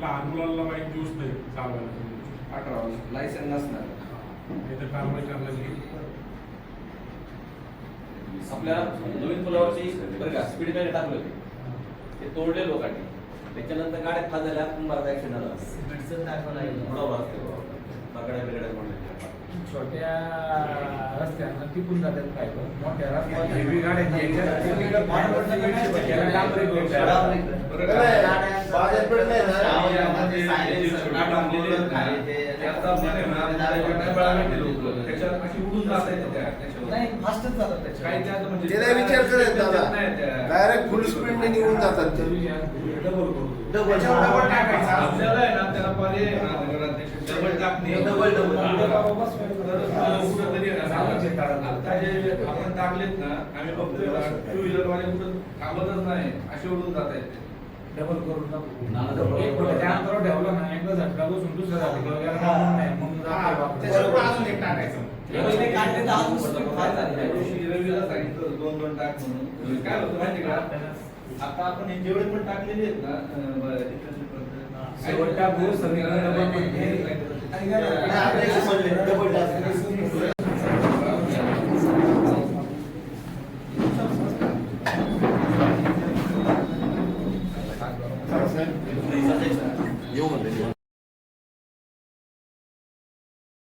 लहान मुलांना माहिती दिवस नाही चालवायला 18 वर्ष लायसन नसणार. नाही तर कारवाई करण्यात येईल. आपल्या नवीन पुलावरची बरं का स्पीड ब्रेकर टाकलं होते ते तोडले लोकांनी. त्याच्यानंतर गाड्या खात झाल्या बराच ऍक्सिडेंट झाला. बरोबर असते बघड्या बिगड्या म्हणले छोट्या रस्त्यांना टिकून जातात काय पण मोठ्या रस्त्यात हेवी त्याला विचार करत दादा डायरेक्ट फुल स्पीडने निघून जातात ते. डबल टाकायचं आपल्याला आहे ना त्याला पर्याय डबल टाकणे आपण टाकलेत ना आम्ही बघतोय टू व्हीलर वाले कुठं थांबतच नाही असे उडून जात आहेत. डबल करून टाकू एक त्या अंतरावर ठेवलं ना एकदा झटका बसून दुसऱ्या जाती नाही मग त्याच्यावर अजून एक टाकायचं. रवीला सांगितलं 2-2 टाक म्हणून. काय होतं माहिती का आता आपण हे जेवढे पण टाकलेले आहेत ना शेवटच्या भूर सगळीकडे डबल येऊ म्हणते